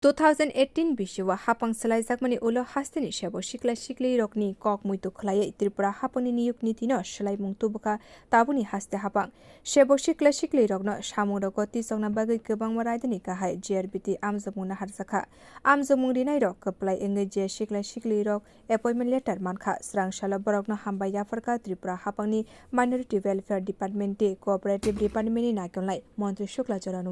2018 बिसुआ hapang salaijakmani ulo hasteni Sebok sikla sikli rokni kok muito khlai Tripura hapangni Niyog niti no selaimung tubuka tabuni haste hapang Sebok sikla sikli rokno samung rok tisokna bagui kwbangma raidani kahai JRBT amjwk na harjakha amjwk rinai rok kwplai engei je sikla sikli rok appointment letter mankha srang sala borokno hambai yapharka Tripura hapangni Minority Welfare Department Cooperative Department ni naikilnai montri Suklacharan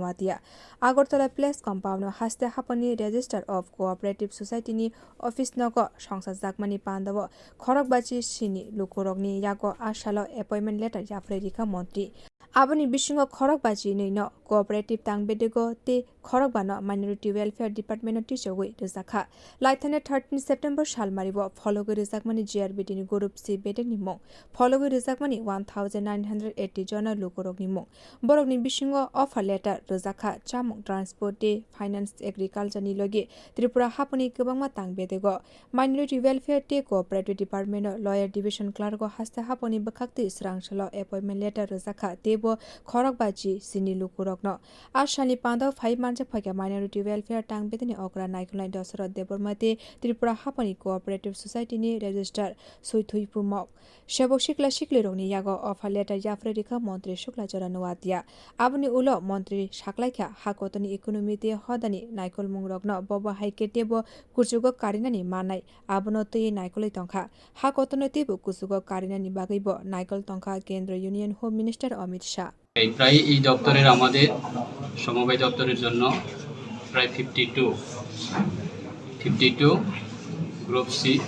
agartala place compound no haste hapang Registrar of Co-operative Societie ni office nogo songsa jakmani panda khorok sini loku ni yago asalo appointment letter yapharwi rikha montri aboni bisingo khorok nei no cooperative tangbedego te khorok bano Minority Welfare Department tisogui rejakha laithane 13 September salmaribo follow rejakmani JRBT ni group C bedek ni mong follow rejakmani 1980 jona loku ni mong borok ni bisingo offerletter rejakha chamung transport te finance agriculture ni logi Tripura hapani kwbangma tangbedego Minority Welfare te Cooperative Department lawyer division clerk haste hapani bwkhak te srangsalo appointment letter rejakha tebo khorok sini loku no asali panda 5 months phaka Minority Welfare tangbedeni okra naikulai dosara debormate Tripura hapani Cooperative Society ni registrar suithuipumok Sebok sikla sikli rokni yago offerletter yapharwi rikha montri Suklacharan noatia aboni ulo montri saklaikha hakotoni economy te hodani naikolmung rokno bwkhak tebo kuchugo karinani manai abono tei naikolai tongkha hakotono tebo kuchugo karinani bagaibo naikol tongkha Kendra Union Home Minister Amit Shah প্রায় এই দপ্তরের আমাদের সমবায় দপ্তরের জন্য প্রায় 52 group C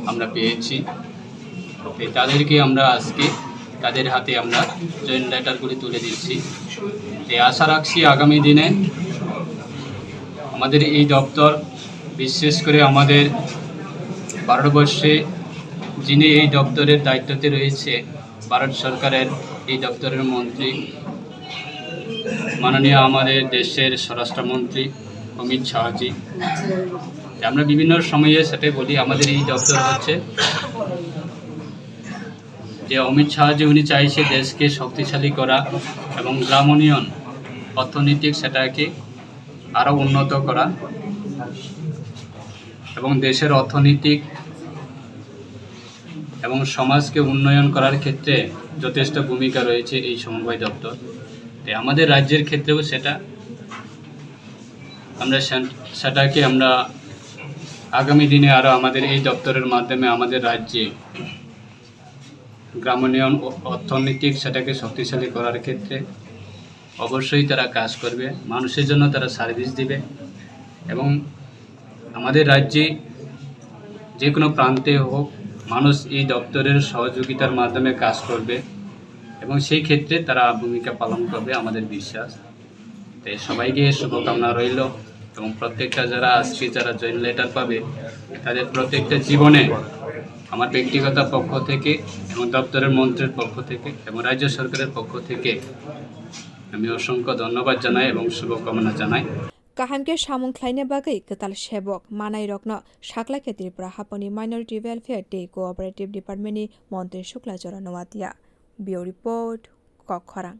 আমরা পেয়েছি তাদেরকে আমরা আজকে তাদের হাতে আমরা জয়েন্ট লেটারগুলি তুলে দিচ্ছি আশা রাখছি আগামী দিনে আমাদের এই দপ্তর বিশেষ করে আমাদের ভারতবর্ষে যিনি এই দপ্তরের দায়িত্বতে রয়েছে ভারত সরকারের এই দপ্তরের মন্ত্রী মাননীয় আমাদের দেশের স্বরাষ্ট্রমন্ত্রী অমিত শাহজি আমরা বিভিন্ন সময়ে সেটাই বলি আমাদের এই দপ্তর হচ্ছে যে অমিত শাহজি উনি চাইছে দেশকে শক্তিশালী করা এবং গ্রাম উন্নয়ন অর্থনৈতিক সেটাকে আরও উন্নত করা এবং দেশের অর্থনৈতিক এবং সমাজকে উন্নয়ন করার ক্ষেত্রে যথেষ্ট ভূমিকা রয়েছে এই সমবায় দপ্তর আমাদের রাজ্যের ক্ষেত্রেও সেটাকে আমরা আগামী দিনে আরও আমাদের এই দপ্তরের মাধ্যমে আমাদের রাজ্যে গ্রাম উন্নয়ন অর্থনৈতিক সেটাকে শক্তিশালী করার ক্ষেত্রে অবশ্যই তারা কাজ করবে মানুষের জন্য তারা সার্ভিস দিবে এবং আমাদের রাজ্যে যে কোনো প্রান্তে হোক মানুষ এই দপ্তরের সহযোগিতার মাধ্যমে কাজ করবে এবং সেই ক্ষেত্রে তারা ভূমিকা পালন করবে আমাদের বিশ্বাস তাই সবাইকে শুভকামনা রইল এবং প্রত্যেকটা যারা জয়েন্ট লেটার পাবে তাদের প্রত্যেকটা জীবনে আমার ব্যক্তিগত পক্ষ থেকে এবং দপ্তরের মন্ত্রীর পক্ষ থেকে এবং রাজ্য সরকারের পক্ষ থেকে আমি অসংখ্য ধন্যবাদ জানাই এবং শুভকামনা জানাই Kahamke samung khlaina bagai ketal Sebok manai rokno saklaike Tripura hapani Minority Welfare te Cooperative Department ni montri Suklacharan noatia Bio report Kok Khorang